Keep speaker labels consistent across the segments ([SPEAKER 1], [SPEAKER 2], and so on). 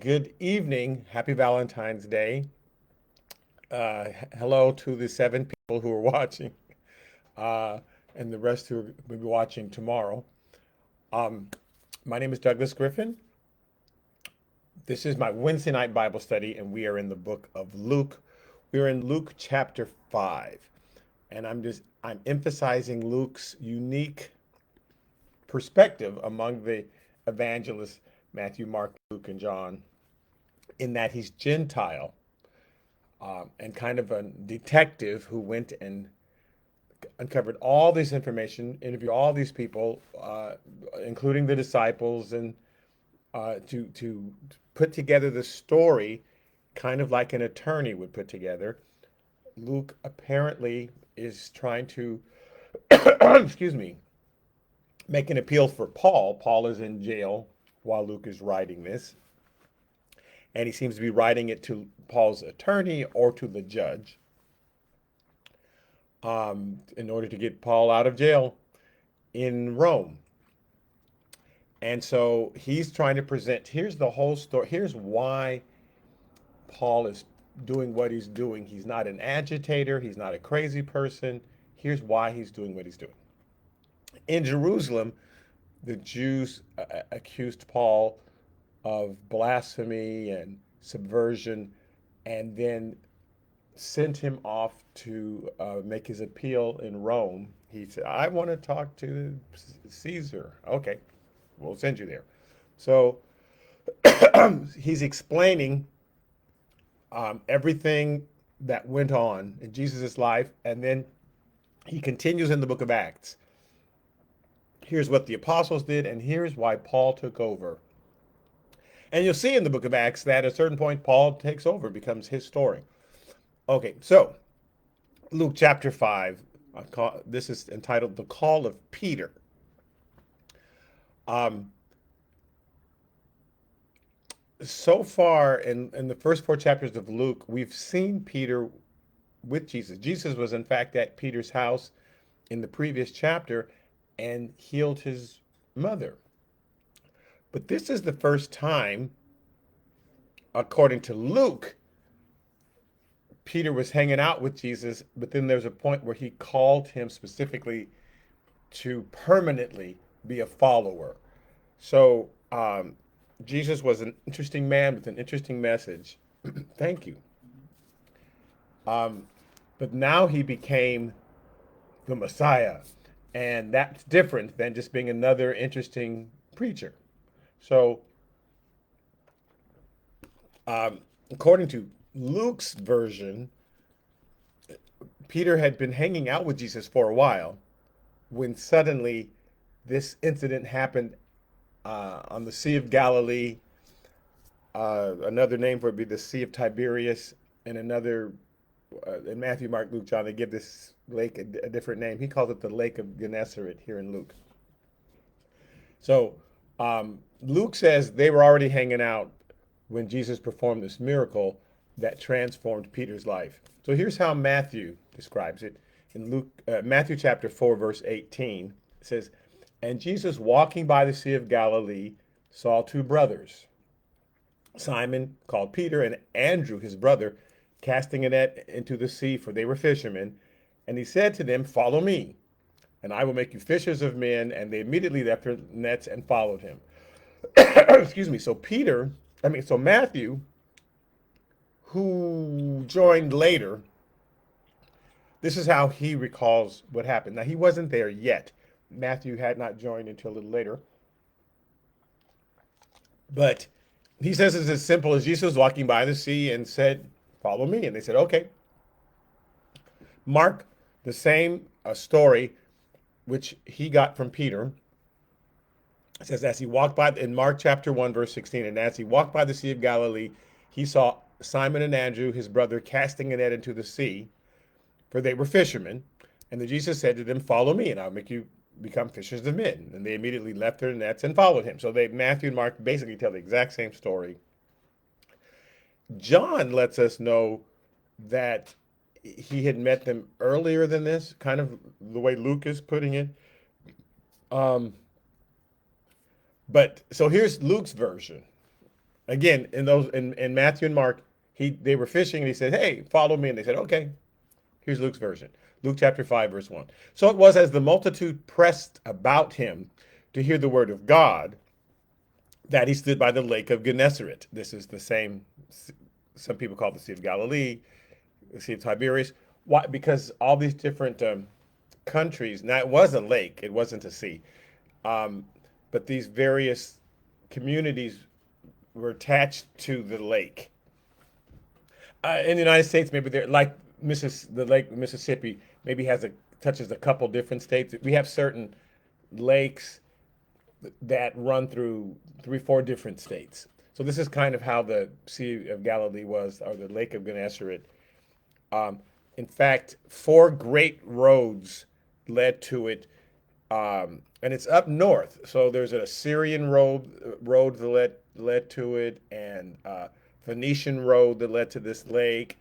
[SPEAKER 1] Good evening. Happy Valentine's Day. Hello to the seven people who are watching uh, and the rest who will be watching tomorrow. Um, my name is Douglas Griffin. This is my Wednesday night Bible study, and we are in the book of Luke. We're in Luke chapter 5. And I'm emphasizing Luke's unique perspective among the evangelists, Matthew, Mark, Luke, and John, in that he's Gentile and kind of a detective who went and uncovered all this information, interviewed all these people, including the disciples, and to put together the story, kind of like an attorney would put together. Luke apparently is trying to, excuse me, make an appeal for Paul. Paul is in jail while Luke is writing this, and he seems to be writing it to Paul's attorney or to the judge in order to get Paul out of jail in Rome. And so he's trying to present here's the whole story. Here's why Paul is doing what he's doing. He's not an agitator, he's not a crazy person. Here's why he's doing what he's doing. In Jerusalem, the Jews accused Paul of blasphemy and subversion and then sent him off to make his appeal in Rome. He said, I want to talk to Caesar. Okay, we'll send you there. So he's explaining everything that went on in Jesus' life, and then he continues in the book of Acts. Here's what the apostles did, and here's why Paul took over. And you'll see in the book of Acts that at a certain point, Paul takes over, becomes his story. Okay, so Luke chapter 5, this is entitled The Call of Peter. Um, so far in the first four chapters of Luke, we've seen Peter with Jesus. Jesus was, in fact, at Peter's house in the previous chapter and healed his mother. But this is the first time, according to Luke, Peter was hanging out with Jesus, but then there's a point where he called him specifically to permanently be a follower. So Jesus was an interesting man with an interesting message. Thank you. Um, but now he became the Messiah. And that's different than just being another interesting preacher. So, according to Luke's version, Peter had been hanging out with Jesus for a while when suddenly this incident happened on the Sea of Galilee. Another name for it would be the Sea of Tiberias, and another in Matthew, Mark, Luke, John, they give this lake a different name. He calls it the Lake of Gennesaret here in Luke. So Luke says they were already hanging out when Jesus performed this miracle that transformed Peter's life. So here's how Matthew describes it in Matthew chapter 4, verse 18. It says, "And Jesus, walking by the Sea of Galilee, saw two brothers, Simon, called Peter, and Andrew, his brother, casting a net into the sea, for they were fishermen. And he said to them, Follow me, and I will make you fishers of men. And they immediately left their nets and followed him." Excuse me. So Matthew, who joined later, this is how he recalls what happened. Now, he wasn't there yet. Matthew had not joined until a little later. But he says it's as simple as Jesus was walking by the sea and said, Follow me. And they said, Okay. Mark, the same story which he got from Peter, says, as he walked by, in Mark chapter 1, verse 16, and as he walked by the Sea of Galilee, he saw Simon and Andrew, his brother, casting a net into the sea, for they were fishermen. And then Jesus said to them, Follow me, and I'll make you become fishers of men. And they immediately left their nets and followed him. So Matthew and Mark basically tell the exact same story. John lets us know that he had met them earlier than this, kind of the way Luke is putting it. Um, but so here's Luke's version. Again, in Matthew and Mark, they were fishing and he said, "Hey, follow me." And they said, "Okay." Here's Luke's version. Luke chapter 5, verse 1. So it was as the multitude pressed about him to hear the word of God that he stood by the lake of Gennesaret. This is the same, some people call it the Sea of Galilee, the Sea of Tiberias. Why? Because all these different countries, now it was a lake, it wasn't a sea, um, but these various communities were attached to the lake. In the United States, maybe they're like the Lake Mississippi maybe touches a couple different states. We have certain lakes that run through 3, 4 different states. So this is kind of how the Sea of Galilee was, or the Lake of Gennesaret. Um, in fact, 4 great roads led to it, and it's up north. So there's an Assyrian road that led to it, and Phoenician road that led to this lake.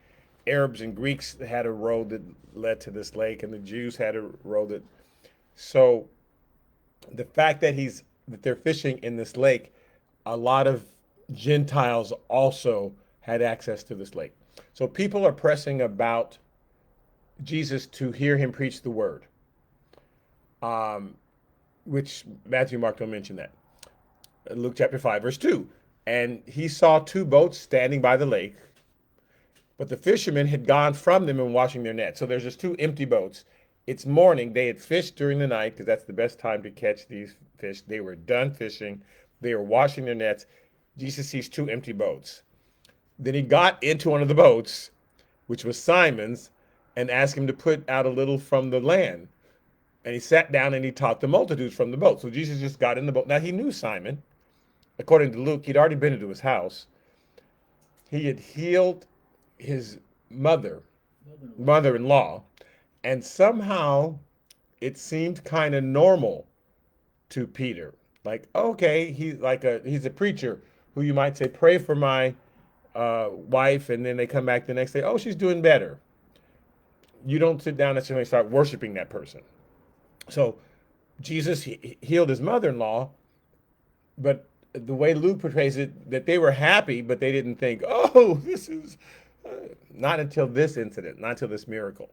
[SPEAKER 1] Arabs and Greeks had a road that led to this lake, and the Jews had a road that. So the fact that they're fishing in this lake, a lot of Gentiles also had access to this lake. So people are pressing about Jesus to hear him preach the word, um, which Matthew, Mark don't mention that. Luke chapter 5, verse 2. And he saw 2 boats standing by the lake, but the fishermen had gone from them and washing their nets. So there's just 2 empty boats. It's morning. They had fished during the night because that's the best time to catch these fish. They were done fishing. They were washing their nets. Jesus sees 2 empty boats. Then he got into one of the boats, which was Simon's, and asked him to put out a little from the land. And he sat down and he taught the multitudes from the boat. So Jesus just got in the boat. Now he knew Simon. According to Luke, he'd already been into his house. He had healed his mother-in-law, and somehow it seemed kind of normal to Peter. Like, okay, he's a preacher who you might say, pray for my wife, and then they come back the next day, oh, she's doing better. You don't sit down necessarily and start worshiping that person. So Jesus healed his mother-in-law, but the way Luke portrays it, that they were happy, but they didn't think, oh, this is not until this incident, not until this miracle.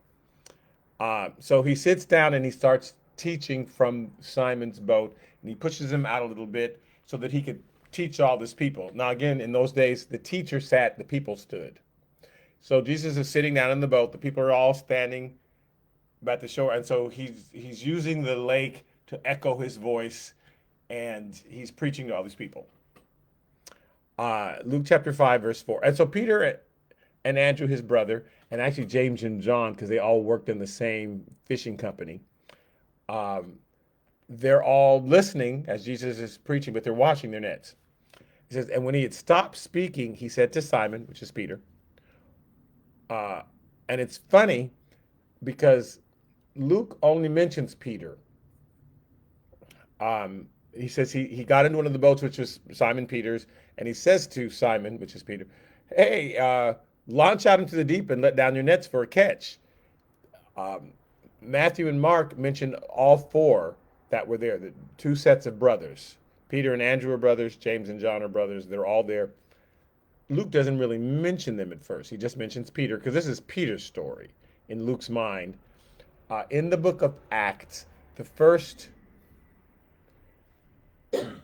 [SPEAKER 1] So he sits down and he starts teaching from Simon's boat, and he pushes him out a little bit so that he could teach all this people. Now, again, in those days, the teacher sat, the people stood. So Jesus is sitting down in the boat. The people are all standing at the shore, and so he's using the lake to echo his voice, and he's preaching to all these people. Luke chapter 5, verse 4. And so Peter and Andrew, his brother, and actually James and John, because they all worked in the same fishing company, they're all listening as Jesus is preaching, but they're washing their nets. He says, and when he had stopped speaking, he said to Simon, which is Peter, and it's funny because Luke only mentions Peter. He says he got into one of the boats, which was Simon Peter's, and he says to Simon, which is Peter, hey, launch out into the deep and let down your nets for a catch. Matthew and Mark mention all 4 that were there, the 2 sets of brothers. Peter and Andrew are brothers, James and John are brothers, they're all there. Luke doesn't really mention them at first. He just mentions Peter because this is Peter's story in Luke's mind. In the book of Acts, the first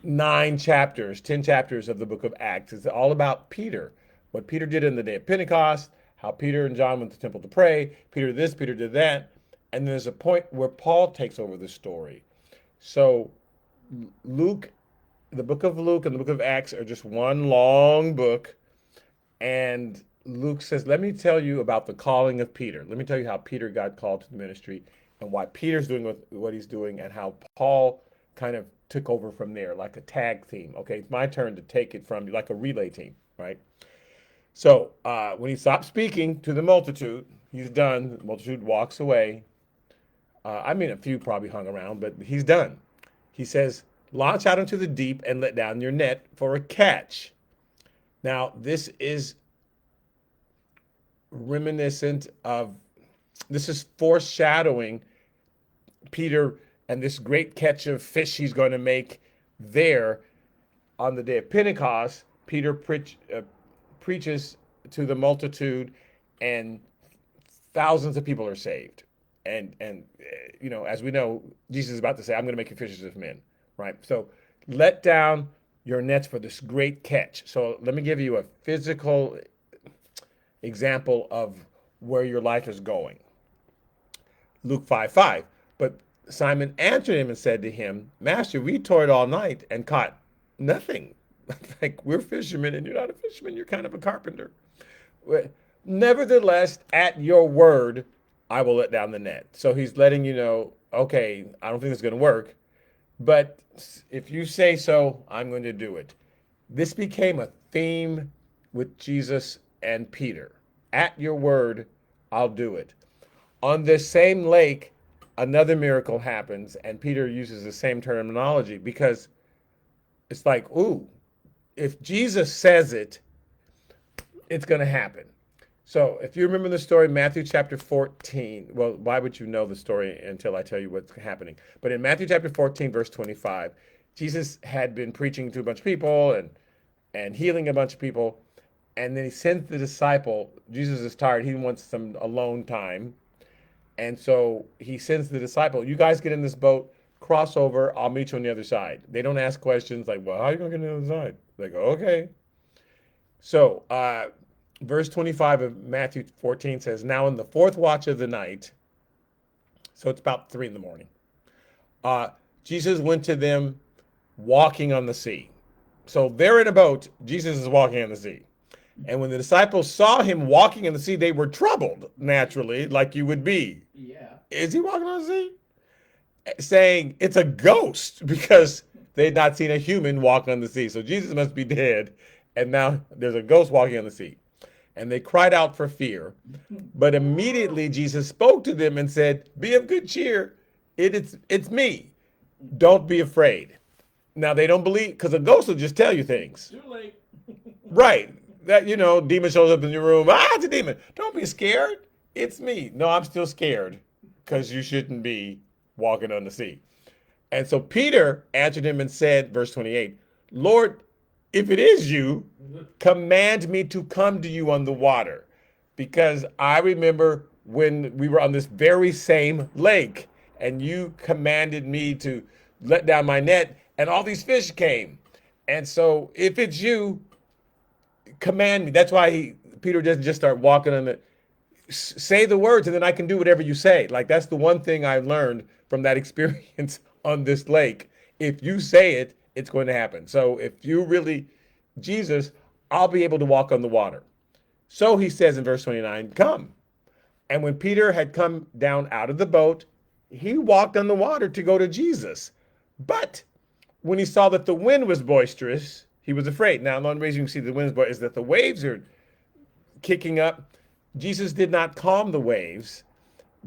[SPEAKER 1] 9 chapters, 10 chapters of the book of Acts is all about Peter. What Peter did in the day of Pentecost, how Peter and John went to the temple to pray, Peter did this, Peter did that. And there's a point where Paul takes over the story. So Luke, the book of Luke and the book of Acts are just one long book. And Luke says, let me tell you about the calling of Peter. Let me tell you how Peter got called to the ministry and why Peter's doing what he's doing and how Paul kind of took over from there, like a tag team. Okay, it's my turn to take it from you, like a relay team, right? So when he stopped speaking to the multitude, he's done. The multitude walks away. I mean, a few probably hung around, but he's done. He says, launch out into the deep and let down your net for a catch. Now, this is this is foreshadowing Peter and this great catch of fish he's going to make there on the day of Pentecost Peter preaches to the multitude, and thousands of people are saved. And as we know, Jesus is about to say, "I'm going to make you fishers of men." Right? So let down your nets for this great catch. So let me give you a physical example of where your life is going. Luke 5:5. But Simon answered him and said to him, "Master, we toiled all night and caught nothing." Like, we're fishermen and you're not a fisherman, you're kind of a carpenter. Nevertheless, at your word, I will let down the net. So he's letting you know, okay, I don't think it's going to work, but if you say so, I'm going to do it. This became a theme with Jesus and Peter. At your word, I'll do it. On this same lake, another miracle happens, and Peter uses the same terminology because it's like, ooh, if Jesus says it, it's going to happen. So if you remember the story, Matthew chapter 14, well, why would you know the story until I tell you what's happening? But in Matthew chapter 14, verse 25, Jesus had been preaching to a bunch of people and healing a bunch of people. And then he sends the disciple. Jesus is tired. He wants some alone time. And so he sends the disciple, "You guys get in this boat, cross over, I'll meet you on the other side." They don't ask questions like, "Well, how are you going to get on the other side?" They go, "Okay." So verse 25 of Matthew 14 says, "Now in the fourth watch of the night," so it's about 3 a.m, Jesus went to them walking on the sea. So they're in a boat, Jesus is walking on the sea. And when the disciples saw him walking in the sea, they were troubled, naturally, like you would be.
[SPEAKER 2] Yeah.
[SPEAKER 1] Is he walking on the sea? Saying it's a ghost, because they had not seen a human walk on the sea. So Jesus must be dead, and now there's a ghost walking on the sea. And they cried out for fear. But immediately Jesus spoke to them and said, "Be of good cheer. It's me. Don't be afraid." Now they don't believe, because a ghost will just tell you things.
[SPEAKER 2] Too late.
[SPEAKER 1] Right. That, demon shows up in your room. "Ah, it's a demon. Don't be scared. It's me." No, I'm still scared, because you shouldn't be walking on the sea. And so Peter answered him and said, verse 28, "Lord, if it is you, command me to come to you on the water." Because I remember when we were on this very same lake and you commanded me to let down my net and all these fish came. And so if it's you, command me. That's why Peter doesn't just start walking on the, say the words and then I can do whatever you say. Like, that's the one thing I learned from that experience on this lake. If you say it, it's going to happen. So if you really, Jesus, I'll be able to walk on the water. So he says in verse 29, "Come." And when Peter had come down out of the boat, he walked on the water to go to Jesus. But when he saw that the wind was boisterous, he was afraid. Now, the only reason you can see the wind is that the waves are kicking up. Jesus did not calm the waves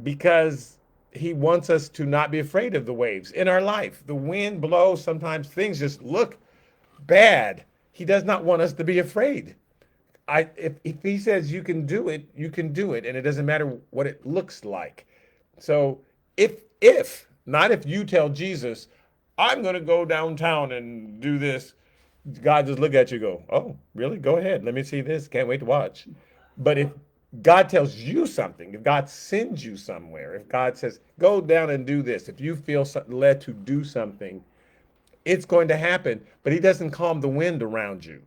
[SPEAKER 1] because he wants us to not be afraid of the waves in our life. The wind blows. Sometimes things just look bad. He does not want us to be afraid. If he says you can do it, you can do it. And it doesn't matter what it looks like. So not if you tell Jesus, "I'm going to go downtown and do this," God just look at you and go, "Oh, really? Go ahead. Let me see this. Can't wait to watch." But if God tells you something, if God sends you somewhere, if God says, "Go down and do this," if you feel led to do something, it's going to happen. But he doesn't calm the wind around you.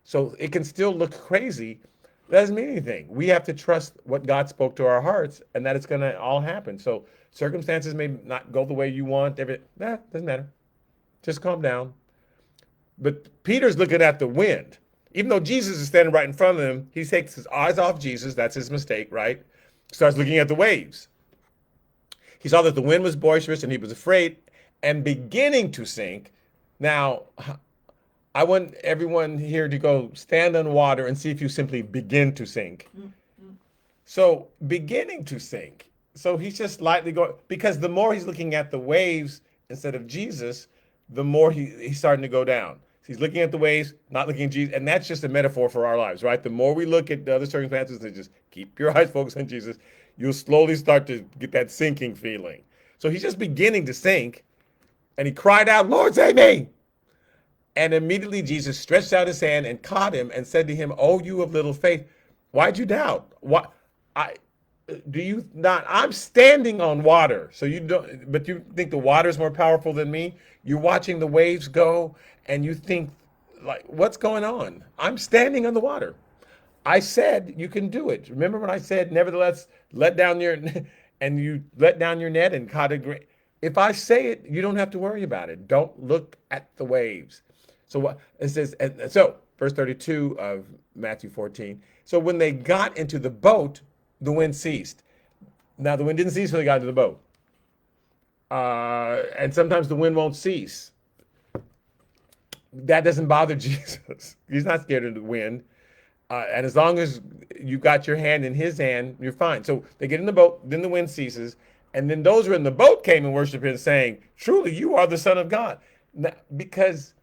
[SPEAKER 1] So it can still look crazy. It doesn't mean anything. We have to trust what God spoke to our hearts and that it's going to all happen. So circumstances may not go the way you want. Doesn't matter. Just calm down. But Peter's looking at the wind. Even though Jesus is standing right in front of him, he takes his eyes off Jesus. That's his mistake, right? Starts looking at the waves. He saw that the wind was boisterous and he was afraid and beginning to sink. Now, I want everyone here to go stand on water and see if you simply begin to sink. So beginning to sink. So he's just slightly going, because the more he's looking at the waves instead of Jesus, the more he's starting to go down. He's looking at the waves, not looking at Jesus. And that's just a metaphor for our lives, right? The more we look at the other circumstances and just keep your eyes focused on Jesus, you'll slowly start to get that sinking feeling. So he's just beginning to sink. And he cried out, "Lord, save me." And immediately Jesus stretched out his hand and caught him and said to him, "Oh, you of little faith, why'd you doubt? Why, I do you not? I'm standing on water, so you don't. But you think the water is more powerful than me? You're watching the waves go, and you think, like, what's going on? I'm standing on the water. I said you can do it. Remember when I said, nevertheless, let down your and you let down your net and caught a great. If I say it, you don't have to worry about it. Don't look at the waves. So what it says, and so verse 32 of Matthew 14. So when they got into the boat, the wind ceased. Now the wind didn't cease when they got into the boat, and sometimes the wind won't cease. That doesn't bother Jesus. He's not scared of the wind. And as long as you got your hand in his hand, you're fine. So they get in the boat, then the wind ceases. And then those who are in the boat came and worshiped him, saying, "Truly, you are the Son of God." Now, because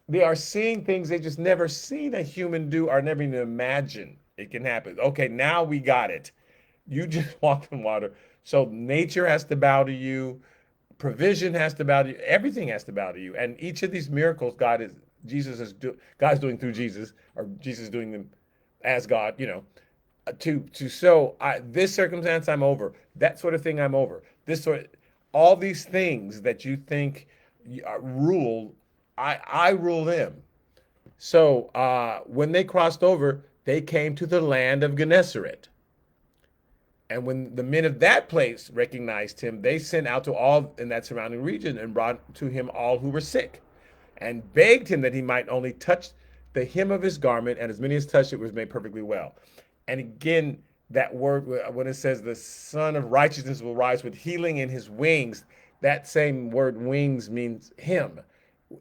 [SPEAKER 1] they are seeing things they just never seen a human do or never even imagine it can happen. Okay, now we got it. You just walked in water. So nature has to bow to you. Provision has to bow to you. Everything has to bow to you. And each of these miracles God's doing through Jesus, or Jesus doing them as God, to show this circumstance I'm over, that sort of thing I'm over, all these things that you think rule, I rule them. So when they crossed over, they came to the land of Gennesaret. And when the men of that place recognized him, they sent out to all in that surrounding region and brought to him all who were sick, and begged him that he might only touch the hem of his garment, and as many as touched it was made perfectly well. And again, that word, when it says the Son of Righteousness will rise with healing in his wings, that same word wings means him,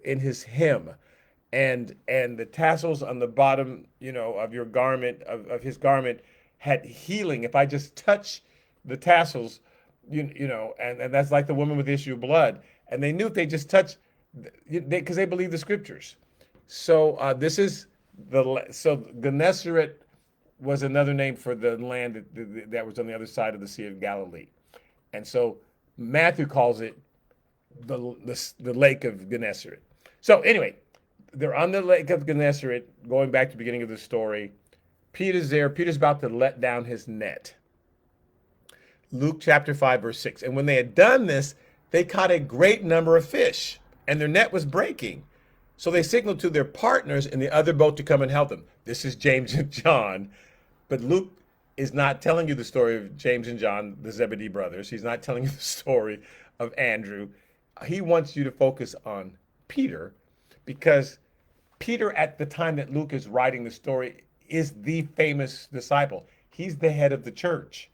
[SPEAKER 1] in his hem. And the tassels on the bottom, of your garment, of his garment, had healing. If I just touch the tassels, and that's like the woman with the issue of blood. And they knew if they just touched, because they believe the scriptures. So so Gennesaret was another name for the land that was on the other side of the Sea of Galilee. And so Matthew calls it the Lake of Gennesaret. So anyway, they're on the Lake of Gennesaret, going back to the beginning of the story. Peter's there. Peter's about to let down his net. Luke chapter 5, verse 6. And when they had done this, they caught a great number of fish, and their net was breaking. So they signaled to their partners in the other boat to come and help them. This is James and John. But Luke is not telling you the story of James and John, the Zebedee brothers. He's not telling you the story of Andrew. He wants you to focus on Peter, because Peter, at the time that Luke is writing the story, is the famous disciple. He's the head of the church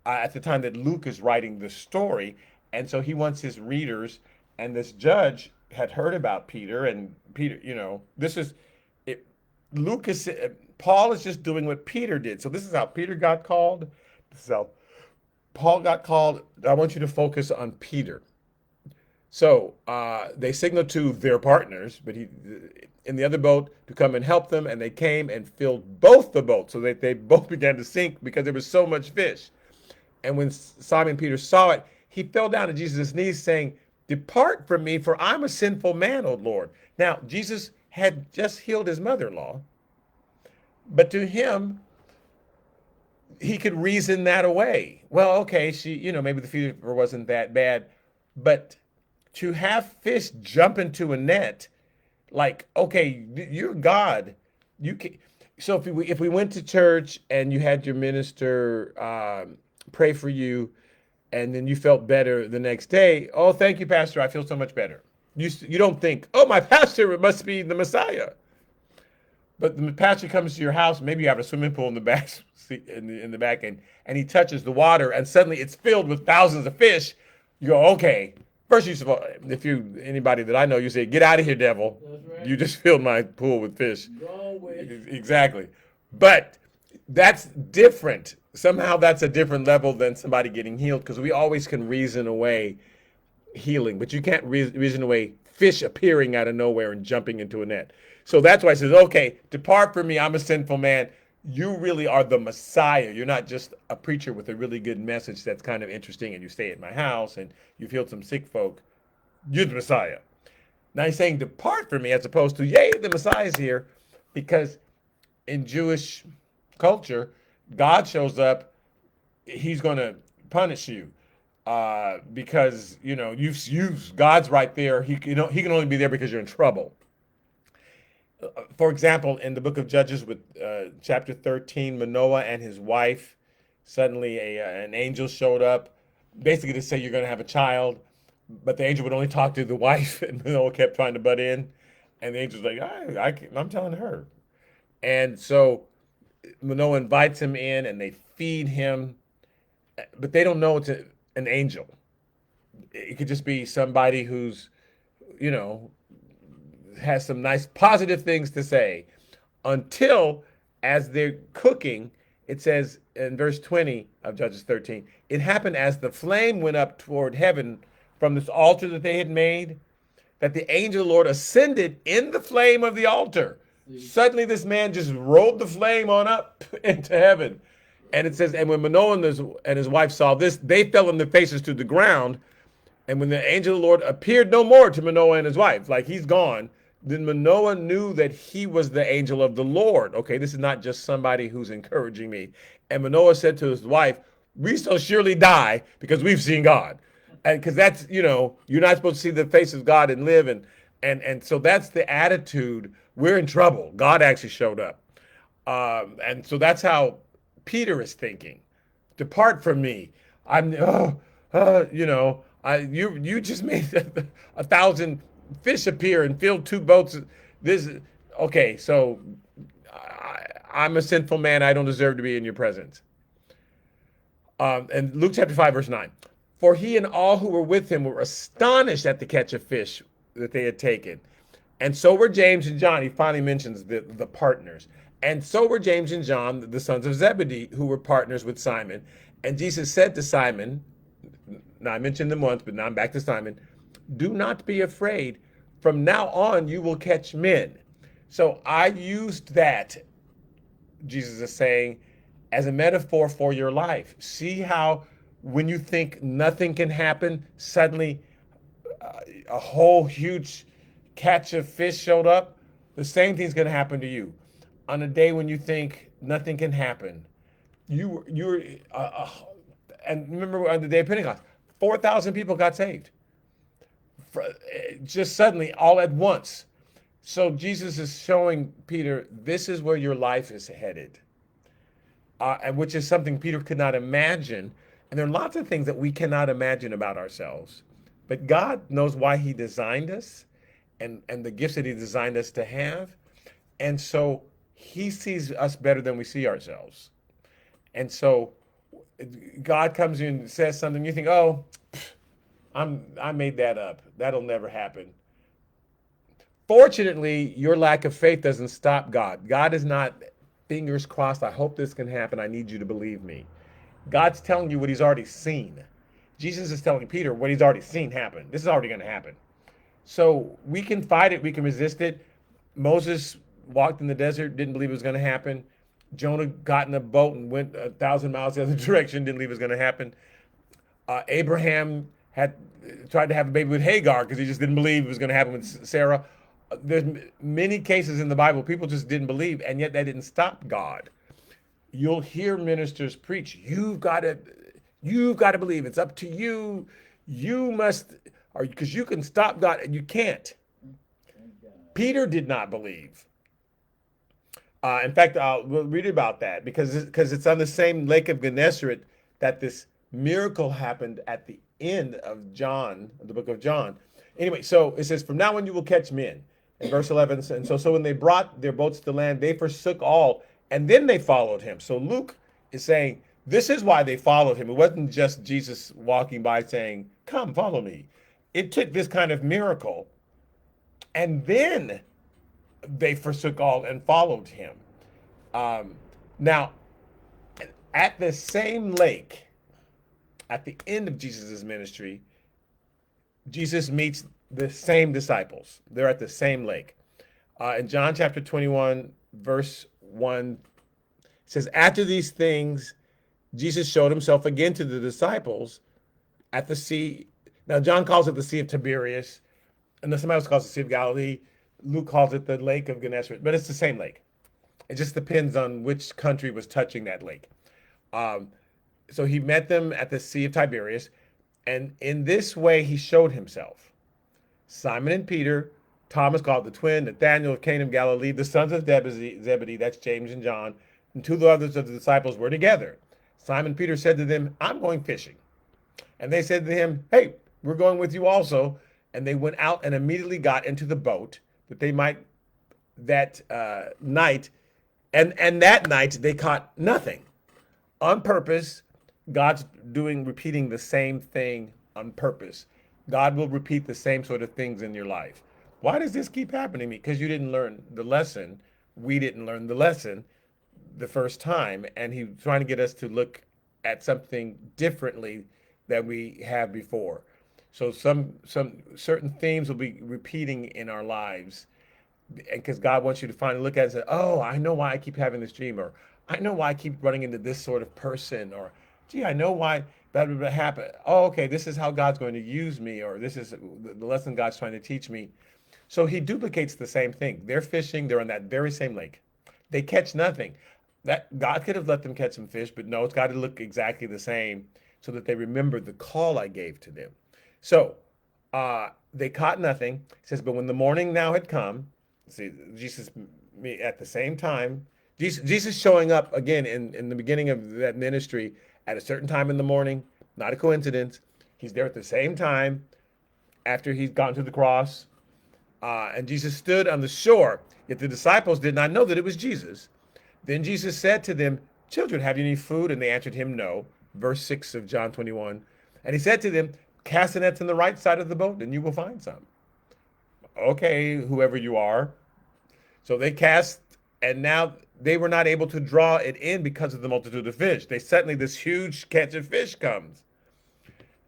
[SPEAKER 1] at the time that Luke is writing the story. And so he wants his readers, and this judge had heard about Peter, and Peter, this is it. Paul is just doing what Peter did. So this is how Peter got called. This is how Paul got called. I want you to focus on Peter. So they signaled to their partners, but in the other boat, to come and help them, and they came and filled both the boats, so that they both began to sink because there was so much fish. And when Simon Peter saw it, he fell down at Jesus' knees, saying, "Depart from me, for I'm a sinful man, O Lord." Now, Jesus had just healed his mother-in-law, but to him, he could reason that away. Well, okay, maybe the fever wasn't that bad, but to have fish jump into a net, like, okay, you're God. You can. So if we went to church and you had your minister pray for you, and then you felt better the next day, oh, thank you, Pastor, I feel so much better. You don't think, oh, my pastor must be the Messiah. But the pastor comes to your house, maybe you have a swimming pool in the back, in the back, and he touches the water, and suddenly it's filled with thousands of fish. You go, okay. First, anybody that I know, you say, "Get out of here, devil." That's right. You just filled my pool with fish. Go away. Exactly. But that's different. Somehow that's a different level than somebody getting healed, because we always can reason away healing, but you can't reason away fish appearing out of nowhere and jumping into a net. So that's why he says, okay, depart from me, I'm a sinful man. You really are the Messiah. You're not just a preacher with a really good message that's kind of interesting, and you stay at my house and you've healed some sick folk. You're the Messiah. Now he's saying, depart from me, as opposed to, yay, the Messiah is here. Because in Jewish culture, God shows up, he's going to punish you. Because you've God's right there. He can only be there because you're in trouble. For example, in the book of Judges, with chapter 13, Manoah and his wife, suddenly an angel showed up, basically to say you're going to have a child, but the angel would only talk to the wife, and Manoah kept trying to butt in, and the angel's like, I'm telling her, and so Manoah invites him in, and they feed him, but they don't know it's an angel. It could just be somebody who's, you know, has some nice positive things to say, until, as they're cooking, it says in verse 20 of Judges 13, it happened as the flame went up toward heaven from this altar that they had made, that the angel of the Lord ascended in the flame of the altar. Suddenly this man just rolled the flame on up into heaven. And it says, and when Manoah and his wife saw this, they fell on their faces to the ground. And when the angel of the Lord appeared no more to Manoah and his wife, like he's gone, then Manoah knew that he was the angel of the Lord. Okay, this is not just somebody who's encouraging me. And Manoah said to his wife, we shall surely die because we've seen God. And because that's, you're not supposed to see the face of God and live. And so that's the attitude. We're in trouble. God actually showed up. And so that's how Peter is thinking. Depart from me. You just made 1,000 fish appear and filled 2 boats. Okay, so I'm a sinful man. I don't deserve to be in your presence. And Luke chapter 5, verse 9. For he and all who were with him were astonished at the catch of fish that they had taken. And so were James and John. He finally mentions the partners. And so were James and John, the sons of Zebedee, who were partners with Simon. And Jesus said to Simon, now I mentioned them once, but now I'm back to Simon, do not be afraid. From now on, you will catch men. So I used that, Jesus is saying, as a metaphor for your life. See how when you think nothing can happen, suddenly a whole huge catch of fish showed up? The same thing's going to happen to you. On a day when you think nothing can happen, and remember on the day of Pentecost, 4,000 people got saved. Just suddenly, all at once. So Jesus is showing Peter, this is where your life is headed, and which is something Peter could not imagine. And there are lots of things that we cannot imagine about ourselves. But God knows why he designed us and the gifts that he designed us to have. And so he sees us better than we see ourselves. And so God comes in and says something, you think, oh, I made that up. That'll never happen. Fortunately, your lack of faith doesn't stop God. God is not, fingers crossed, I hope this can happen. I need you to believe me. God's telling you what he's already seen. Jesus is telling Peter what he's already seen happen. This is already going to happen. So we can fight it. We can resist it. Moses walked in the desert, didn't believe it was going to happen. Jonah got in a boat and went 1,000 miles the other direction, didn't believe it was going to happen. Abraham had tried to have a baby with Hagar because he just didn't believe it was going to happen with Sarah. There's many cases in the Bible people just didn't believe, and yet that didn't stop God. You'll hear ministers preach, you've got to believe. It's up to you. You must, or because you can stop God, and you can't. Peter did not believe. In fact, we'll read about that because it's on the same Lake of Gennesaret that this miracle happened at the end of John, the book of John. Anyway, so it says, from now on you will catch men. In verse 11, and so when they brought their boats to land, they forsook all, and then they followed him. So Luke is saying, this is why they followed him. It wasn't just Jesus walking by saying, come, follow me. It took this kind of miracle, and then they forsook all and followed him. Now, at the same lake, at the end of Jesus' ministry, Jesus meets the same disciples. They're at the same lake. In John chapter 21, verse 1, it says, after these things, Jesus showed himself again to the disciples at the sea. Now, John calls it the Sea of Tiberias. and then somebody else calls it the Sea of Galilee. Luke calls it the Lake of Gennesaret, but it's the same lake. It just depends on which country was touching that lake. Um, so he met them at the Sea of Tiberias, and in this way he showed himself. Simon and Peter, Thomas called the twin, Nathanael of Cana of Galilee, the sons of Zebedee, that's James and John, and two others of the disciples were together. Simon Peter said to them, I'm going fishing. And they said to him, hey, we're going with you also. And they went out and immediately got into the boat that they might that night. And that night they caught nothing. On purpose, God's repeating the same thing on purpose. God will repeat the same sort of things in your life. Why does this keep happening to me? Because you didn't learn the lesson. We didn't learn the lesson the first time. And he's trying to get us to look at something differently than we have before. So some certain themes will be repeating in our lives, because God wants you to finally look at it and say, oh, I know why I keep having this dream, or I know why I keep running into this sort of person, or gee, I know why that would happen. Oh, okay, this is how God's going to use me, or this is the lesson God's trying to teach me. So he duplicates the same thing. They're fishing, they're on that very same lake. They catch nothing. That God could have let them catch some fish, but no, it's got to look exactly the same so that they remember the call I gave to them. So they caught nothing. It says, but when the morning now had come, see, Jesus at the same time, Jesus showing up again in the beginning of that ministry at a certain time in the morning, not a coincidence. He's there at the same time after he's gone to the cross. And Jesus stood on the shore, yet the disciples did not know that it was Jesus. Then Jesus said to them, children, have you any food? And they answered him, no. Verse 6 of John 21. And he said to them, cast the nets on the right side of the boat, and you will find some. Okay, whoever you are. So they cast, and now they were not able to draw it in because of the multitude of fish. Suddenly this huge catch of fish comes.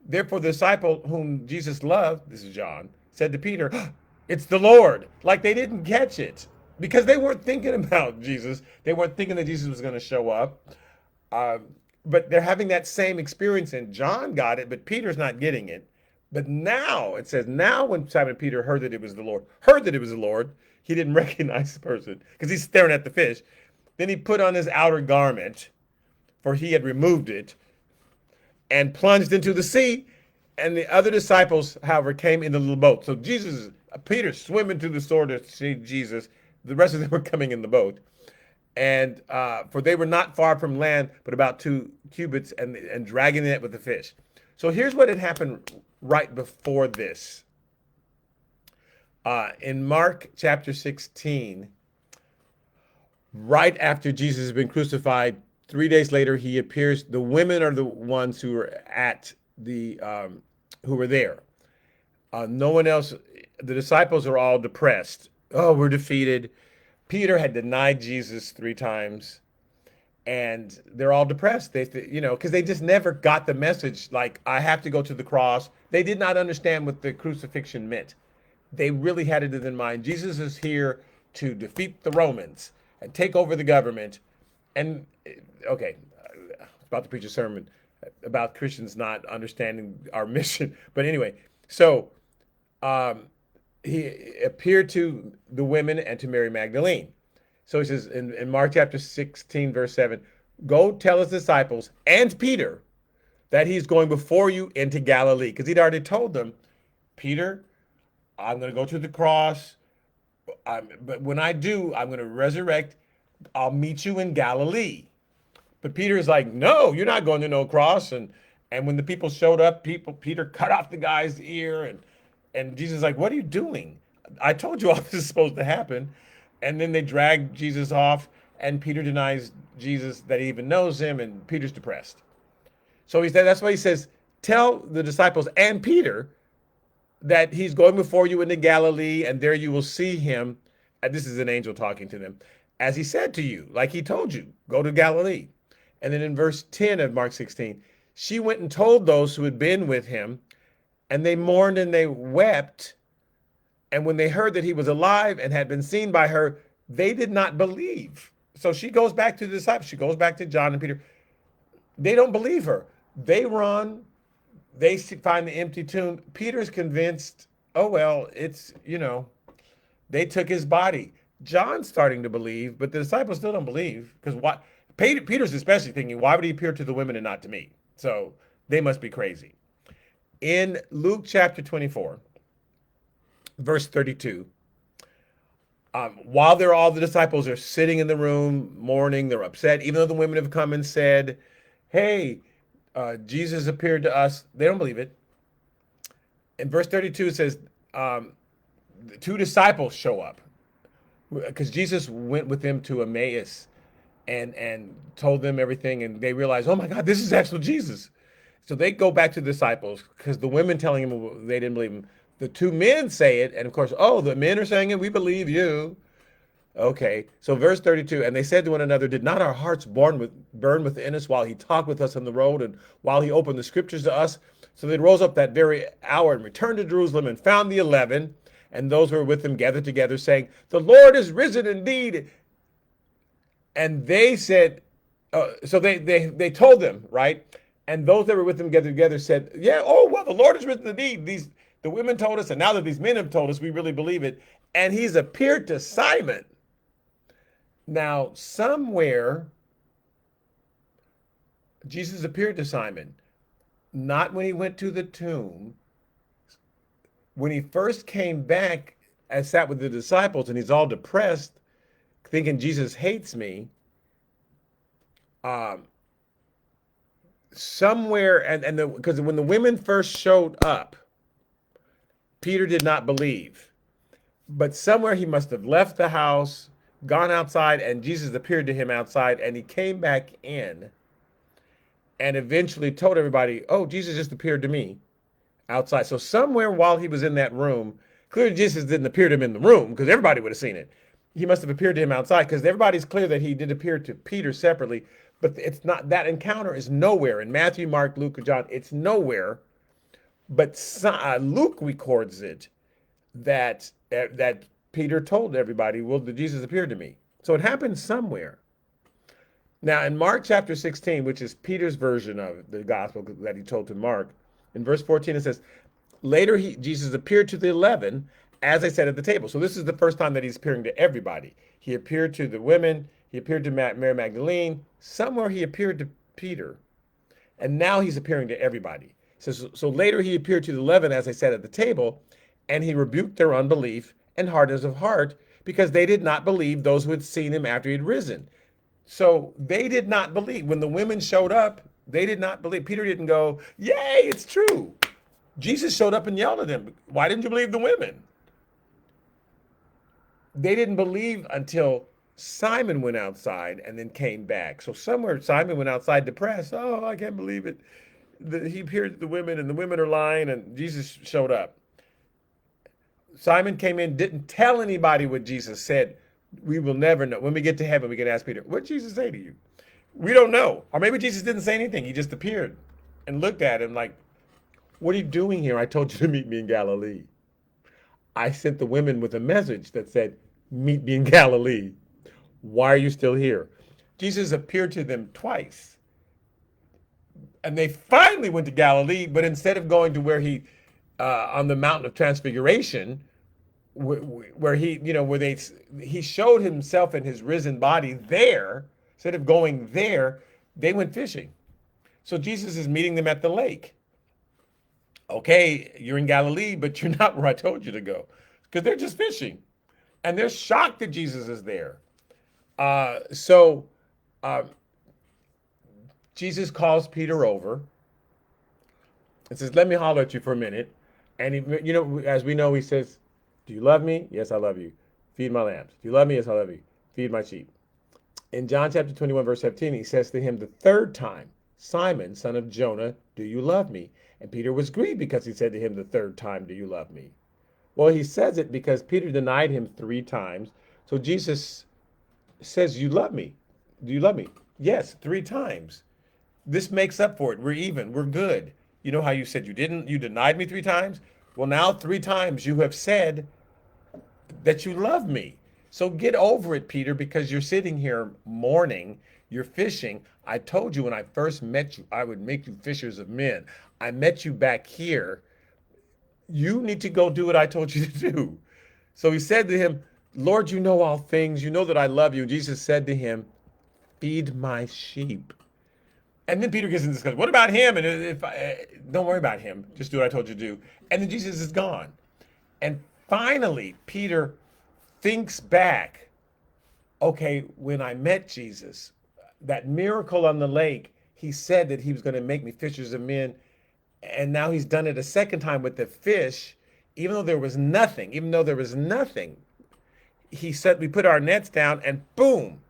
[SPEAKER 1] Therefore the disciple whom Jesus loved, this is John, said to Peter, it's the Lord. Like they didn't catch it because they weren't thinking about Jesus. They weren't thinking that Jesus was going to show up. But they're having that same experience, and John got it, but Peter's not getting it. But now, it says, now when Simon Peter heard that it was the Lord, he didn't recognize the person because he's staring at the fish. Then he put on his outer garment, for he had removed it, and plunged into the sea. And the other disciples, however, came in the little boat. So Peter swimming to the shore to see Jesus. The rest of them were coming in the boat. And for they were not far from land, but about 2 cubits, and dragging it with the fish. So here's what had happened right before this. In Mark chapter 16, right after Jesus has been crucified, 3 days later, he appears. The women are the ones who were who were there. No one else. The disciples are all depressed. Oh, we're defeated. Peter had denied Jesus 3 times, and they're all depressed. Because they just never got the message. Like, I have to go to the cross. They did not understand what the crucifixion meant. They really had it in mind. Jesus is here to defeat the Romans and take over the government. And okay, I was about to preach a sermon about Christians not understanding our mission. But anyway, so he appeared to the women and to Mary Magdalene. So he says in Mark chapter 16, verse 7, go tell his disciples and Peter that he's going before you into Galilee. Because he'd already told them, Peter, I'm going to go to the cross. But when I do, I'm going to resurrect. I'll meet you in Galilee. But Peter is like, no, you're not going to no cross. And when the people showed up, Peter cut off the guy's ear. And Jesus is like, what are you doing? I told you all this is supposed to happen. And then they drag Jesus off, and Peter denies Jesus that he even knows him, and Peter's depressed. So that's why he says, tell the disciples and Peter that he's going before you into Galilee, and there you will see him. And this is an angel talking to them. As he said to you, like he told you, go to Galilee. And then in verse 10 of Mark 16, she went and told those who had been with him, and they mourned and they wept. And when they heard that he was alive and had been seen by her, they did not believe. So she goes back to the disciples. She goes back to John and Peter. They don't believe her. They run. They find the empty tomb. Peter's convinced. oh, well, they took his body. John's starting to believe, but the disciples still don't believe because why? Peter's especially thinking, why would he appear to the women and not to me? So they must be crazy. In Luke chapter 24, verse 32, while all the disciples are sitting in the room mourning, they're upset, even though the women have come and said, hey, Jesus appeared to us. They don't believe it. In verse 32, it says, the two disciples show up because Jesus went with them to Emmaus and told them everything, and they realized, oh my God, this is actually Jesus. So they go back to the disciples because the women telling him they didn't believe him. The two men say it, and of course, oh, the men are saying it, we believe you. Okay, so verse 32, and they said to one another, did not our hearts burn within us while he talked with us on the road and while he opened the scriptures to us? So they rose up that very hour and returned to Jerusalem and found the 11 and those who were with them gathered together, saying, the Lord is risen indeed. And they said, so they told them, right? And those that were with them gathered together said, yeah, oh, well, the Lord is risen indeed. The women told us, and now that these men have told us, we really believe it. And he's appeared to Simon. Now, somewhere, Jesus appeared to Simon, not when he went to the tomb. When he first came back and sat with the disciples, and he's all depressed, thinking Jesus hates me, somewhere, because when the women first showed up, Peter did not believe. But somewhere he must have left the house, gone outside, and Jesus appeared to him outside, and he came back in and eventually told everybody, oh, Jesus just appeared to me outside. So somewhere while he was in that room, clearly Jesus didn't appear to him in the room because everybody would have seen it. He must have appeared to him outside because everybody's clear that he did appear to Peter separately, but it's not, that encounter is nowhere in Matthew, Mark, Luke, or John. It's nowhere, but Luke records it that Peter told everybody, well, Jesus appeared to me. So it happened somewhere. Now, in Mark chapter 16, which is Peter's version of the gospel that he told to Mark, in verse 14, it says, later Jesus appeared to the 11, as I said at the table. So this is the first time that he's appearing to everybody. He appeared to the women. He appeared to Mary Magdalene. Somewhere he appeared to Peter. And now he's appearing to everybody. So later he appeared to the 11, as I said at the table, and he rebuked their unbelief and hardness of heart because they did not believe those who had seen him after he had risen. So they did not believe. When the women showed up, they did not believe. Peter didn't go, yay, it's true. Jesus showed up and yelled at them. Why didn't you believe the women? They didn't believe until Simon went outside and then came back. So somewhere Simon went outside depressed. Oh, I can't believe it. He appeared to the women and the women are lying and Jesus showed up. Simon came in, didn't tell anybody what Jesus said. We will never know. When we get to heaven, we can ask Peter, what did Jesus say to you? We don't know. Or maybe Jesus didn't say anything. He just appeared and looked at him like, what are you doing here? I told you to meet me in Galilee. I sent the women with a message that said, meet me in Galilee. Why are you still here? Jesus appeared to them twice. And they finally went to Galilee, but instead of going to where he, on the mountain of transfiguration, where he showed himself in his risen body there, instead of going there, they went fishing. So Jesus is meeting them at the lake. Okay, you're in Galilee, but you're not where I told you to go, because they're just fishing. And they're shocked that Jesus is there. So Jesus calls Peter over and says, let me holler at you for a minute. And, as we know, he says, do you love me? Yes, I love you. Feed my lambs. Do you love me? Yes, I love you. Feed my sheep. In John chapter 21, verse 17, he says to him the third time, Simon, son of Jonah, do you love me? And Peter was grieved because he said to him the third time, do you love me? Well, he says it because Peter denied him 3 times. So Jesus says, you love me. Do you love me? Yes, 3 times. This makes up for it. We're even. We're good. You know how you said you denied me 3 times? Well, now 3 times you have said that you love me. So get over it, Peter, because you're sitting here mourning. You're fishing. I told you when I first met you, I would make you fishers of men. I met you back here. You need to go do what I told you to do. So he said to him, Lord, you know all things. You know that I love you. Jesus said to him, feed my sheep. And then Peter gets in discussion. What about him? And if I, don't worry about him. Just do what I told you to do. And then Jesus is gone. And finally, Peter thinks back. Okay, when I met Jesus, that miracle on the lake, he said that he was going to make me fishers of men. And now he's done it a second time with the fish, even though there was nothing, he said we put our nets down and boom.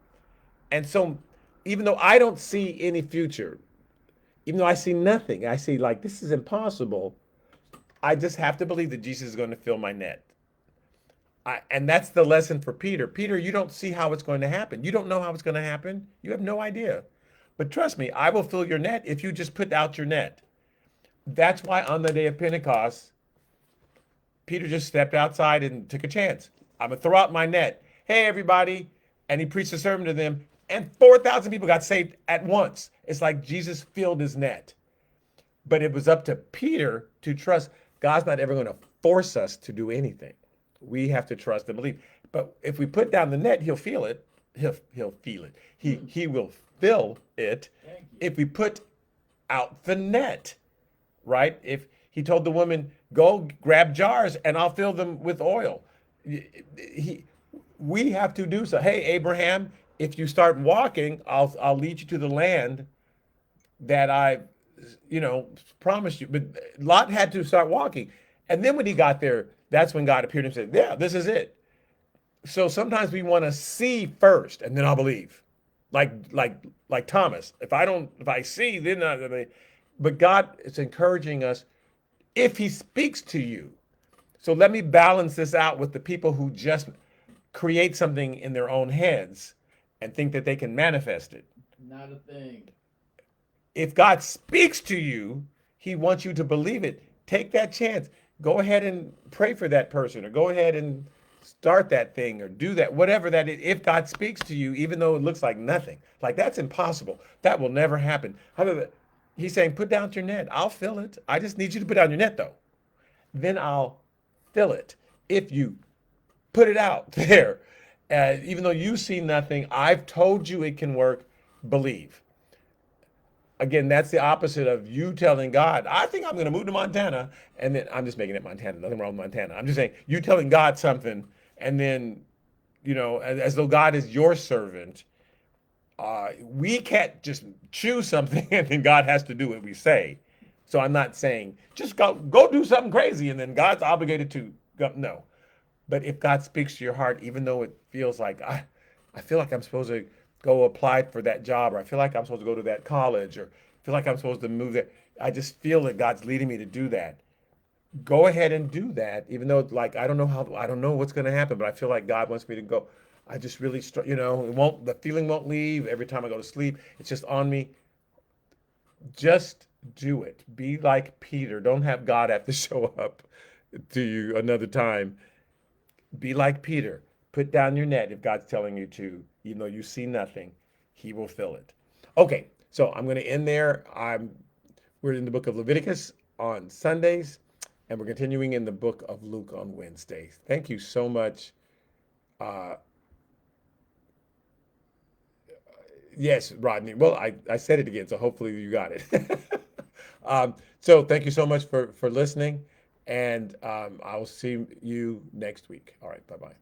[SPEAKER 1] And so even though I don't see any future, even though I see nothing, I see like this is impossible. I just have to believe that Jesus is going to fill my net. And that's the lesson for Peter. Peter, you don't see how it's going to happen. You don't know how it's going to happen. You have no idea. But trust me, I will fill your net if you just put out your net. That's why on the day of Pentecost, Peter just stepped outside and took a chance. I'm going to throw out my net. Hey, everybody. And he preached a sermon to them, and 4,000 people got saved at once. It's like Jesus filled his net. But it was up to Peter to trust. God's not ever going to force us to do anything. We have to trust and believe. But if we put down the net, he'll feel it. He'll feel it. He will fill it if we put out the net, right? If he told the woman, go grab jars and I'll fill them with oil. We have to do so. Hey, Abraham, if you start walking, I'll lead you to the land that I, promised you. But Lot had to start walking. And then when he got there, that's when God appeared and said, yeah, this is it. So sometimes we want to see first and then I'll believe. Like Thomas. If I see, then but God is encouraging us if he speaks to you. So let me balance this out with the people who just create something in their own heads and think that they can manifest it.
[SPEAKER 2] Not a thing.
[SPEAKER 1] If God speaks to you, he wants you to believe it. Take that chance. Go ahead and pray for that person, or go ahead and start that thing, or do that, whatever that is. If God speaks to you, even though it looks like nothing, like that's impossible, that will never happen. He's saying, put down your net. I'll fill it. I just need you to put down your net, though. Then I'll fill it. If you put it out there, even though you see nothing, I've told you it can work. Believe. Again, that's the opposite of you telling God, I think I'm going to move to Montana. And then I'm just making it Montana. Nothing wrong with Montana. I'm just saying you telling God something and then, as though God is your servant. We can't just choose something and then God has to do what we say. So I'm not saying just go do something crazy and then God's obligated to go. No. But if God speaks to your heart, even though it feels like I feel like I'm supposed to go apply for that job, or I feel like I'm supposed to go to that college, or feel like I'm supposed to move there. I just feel that God's leading me to do that. Go ahead and do that, even though like I don't know what's going to happen, but I feel like God wants me to go. I just really, the feeling won't leave every time I go to sleep. It's just on me. Just do it. Be like Peter. Don't have God have to show up to you another time. Be like Peter. Put down your net if God's telling you to, even though you see nothing, he will fill it. Okay, so I'm going to end there. We're in the book of Leviticus on Sundays, and we're continuing in the book of Luke on Wednesdays. Thank you so much. Yes, Rodney. Well, I said it again, so hopefully you got it. So thank you so much for listening, and I will see you next week. All right, bye-bye.